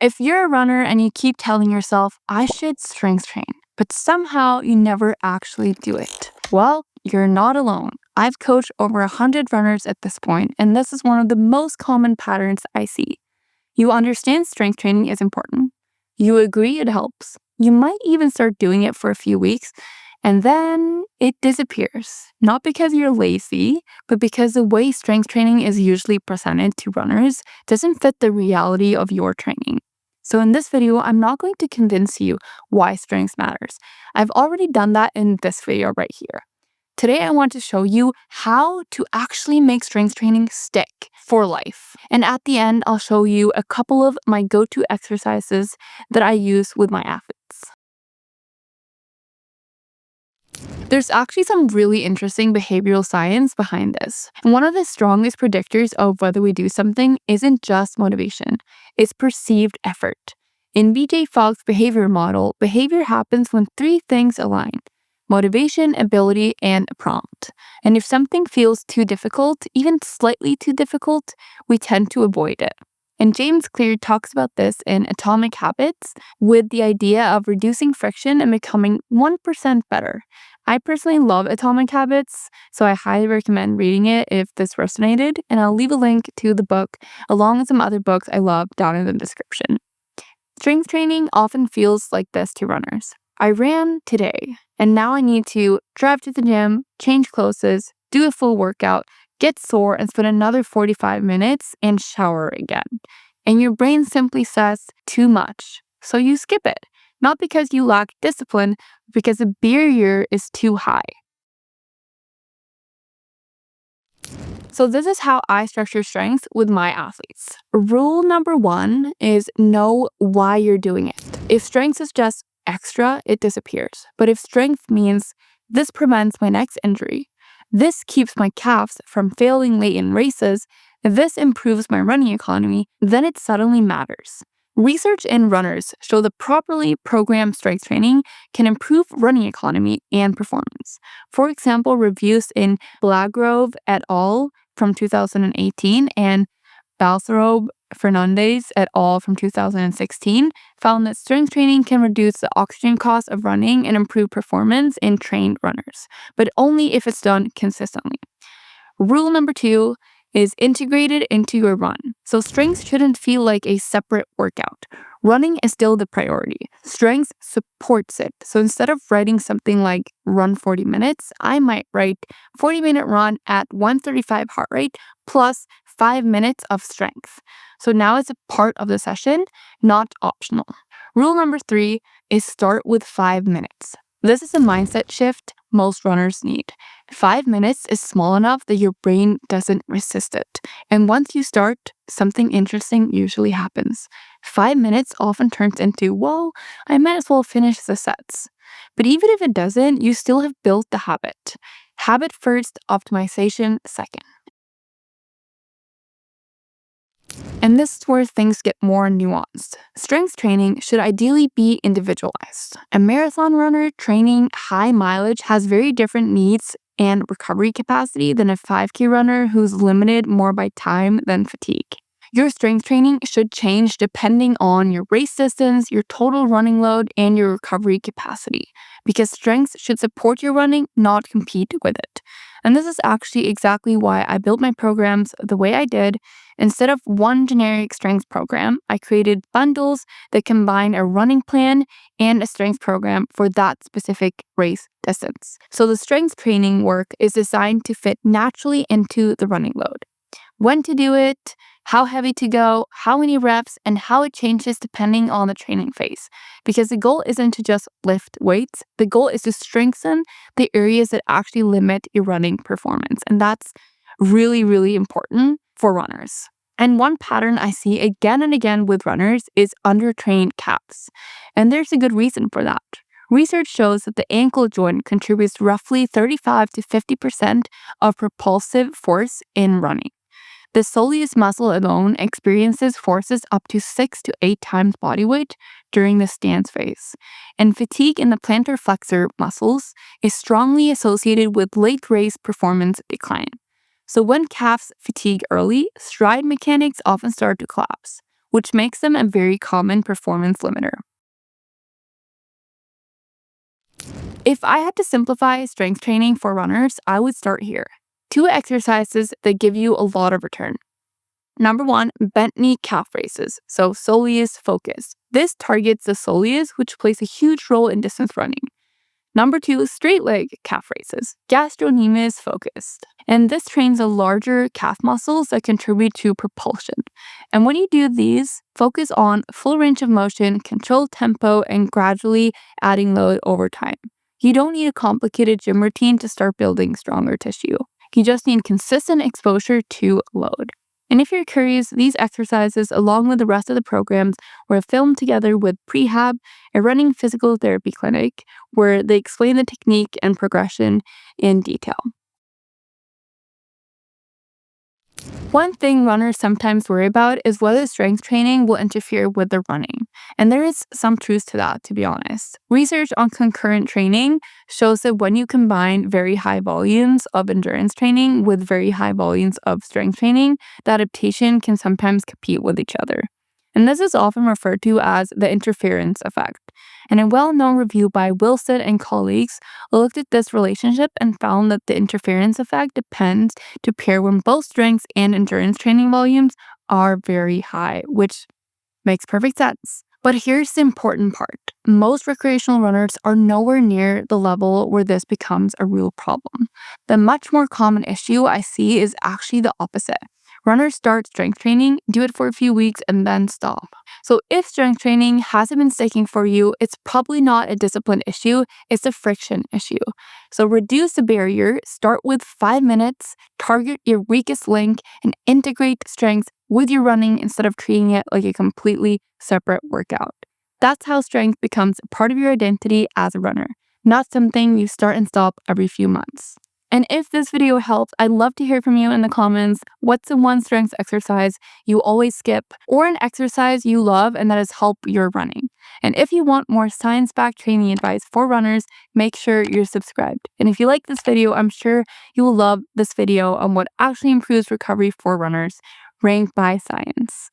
If you're a runner and you keep telling yourself, I should strength train, but somehow you never actually do it, well, you're not alone. I've coached over 100 runners at this point, and this is one of the most common patterns I see. You understand strength training is important. You agree it helps. You might even start doing it for a few weeks, and then it disappears. Not because you're lazy, but because the way strength training is usually presented to runners doesn't fit the reality of your training. So in this video, I'm not going to convince you why strength matters. I've already done that in this video right here. Today, I want to show you how to actually make strength training stick for life. And at the end, I'll show you a couple of my go-to exercises that I use with my athletes. There's actually some really interesting behavioral science behind this. And one of the strongest predictors of whether we do something isn't just motivation, it's perceived effort. In BJ Fogg's behavior model, behavior happens when three things align: motivation, ability, and a prompt. And if something feels too difficult, even slightly too difficult, we tend to avoid it. And James Clear talks about this in Atomic Habits with the idea of reducing friction and becoming 1% better. I personally love Atomic Habits, so I highly recommend reading it if this resonated, and I'll leave a link to the book along with some other books I love down in the description. Strength training often feels like this to runners. I ran today, and now I need to drive to the gym, change clothes, do a full workout, get sore, and spend another 45 minutes and shower again. And your brain simply says, too much. So you skip it. Not because you lack discipline, but because the barrier is too high. So this is how I structure strength with my athletes. Rule number 1 is know why you're doing it. If strength is just extra, it disappears. But if strength means this prevents my next injury, this keeps my calves from failing late in races, this improves my running economy, then it suddenly matters. Research in runners show that properly programmed strength training can improve running economy and performance. For example, reviews in Blagrove et al. From 2018 and Balsarov Fernandez et al. From 2016 found that strength training can reduce the oxygen cost of running and improve performance in trained runners, but only if it's done consistently. Rule number 2 is integrated into your run. So strength shouldn't feel like a separate workout. Running is still the priority. Strength supports it. So instead of writing something like run 40 minutes, I might write 40-minute run at 135 heart rate plus 5 minutes of strength. So now it's a part of the session, not optional. Rule number 3 is start with 5 minutes. This is a mindset shift most runners need. 5 minutes is small enough that your brain doesn't resist it. And once you start, something interesting usually happens. 5 minutes often turns into, well, I might as well finish the sets. But even if it doesn't, you still have built the habit. Habit first, optimization second. And this is where things get more nuanced. Strength training should ideally be individualized. A marathon runner training high mileage has very different needs and recovery capacity than a 5K runner who's limited more by time than fatigue. Your strength training should change depending on your race distance, your total running load, and your recovery capacity, because strength should support your running, not compete with it. And this is actually exactly why I built my programs the way I did. Instead of one generic strength program, I created bundles that combine a running plan and a strength program for that specific race distance. So the strength training work is designed to fit naturally into the running load. When to do it, how heavy to go, how many reps, and how it changes depending on the training phase. Because the goal isn't to just lift weights, the goal is to strengthen the areas that actually limit your running performance. And that's really, really important for runners. And one pattern I see again and again with runners is undertrained calves. And there's a good reason for that. Research shows that the ankle joint contributes roughly 35 to 50% of propulsive force in running. The soleus muscle alone experiences forces up to 6 to 8 times body weight during the stance phase. And fatigue in the plantar flexor muscles is strongly associated with late race performance decline. So when calves fatigue early, stride mechanics often start to collapse. which makes them a very common performance limiter. If I had to simplify strength training for runners, I would start here. 2 exercises that give you a lot of return. Number 1, bent knee calf raises, so soleus focus. This targets the soleus, which plays a huge role in distance running. Number 2, straight leg calf raises, gastrocnemius focused. And this trains the larger calf muscles that contribute to propulsion. And when you do these, focus on full range of motion, controlled tempo, and gradually adding load over time. You don't need a complicated gym routine to start building stronger tissue. You just need consistent exposure to load. And if you're curious, these exercises, along with the rest of the programs, were filmed together with Prehab, a running physical therapy clinic, where they explain the technique and progression in detail. One thing runners sometimes worry about is whether strength training will interfere with their running. And there is some truth to that, to be honest. Research on concurrent training shows that when you combine very high volumes of endurance training with very high volumes of strength training, the adaptation can sometimes compete with each other. And this is often referred to as the interference effect. And a well-known review by Wilson and colleagues looked at this relationship and found that the interference effect depends to pair when both strength and endurance training volumes are very high, which makes perfect sense. But here's the important part. Most recreational runners are nowhere near the level where this becomes a real problem. The much more common issue I see is actually the opposite. Runners start strength training, do it for a few weeks, and then stop. So if strength training hasn't been sticking for you, it's probably not a discipline issue, it's a friction issue. So reduce the barrier, start with 5 minutes, target your weakest link, and integrate strength with your running instead of treating it like a completely separate workout. That's how strength becomes a part of your identity as a runner, not something you start and stop every few months. And if this video helped, I'd love to hear from you in the comments. What's the one strength exercise you always skip, or an exercise you love and that has helped your running? And if you want more science-backed training advice for runners, make sure you're subscribed. And if you like this video, I'm sure you will love this video on what actually improves recovery for runners, ranked by science.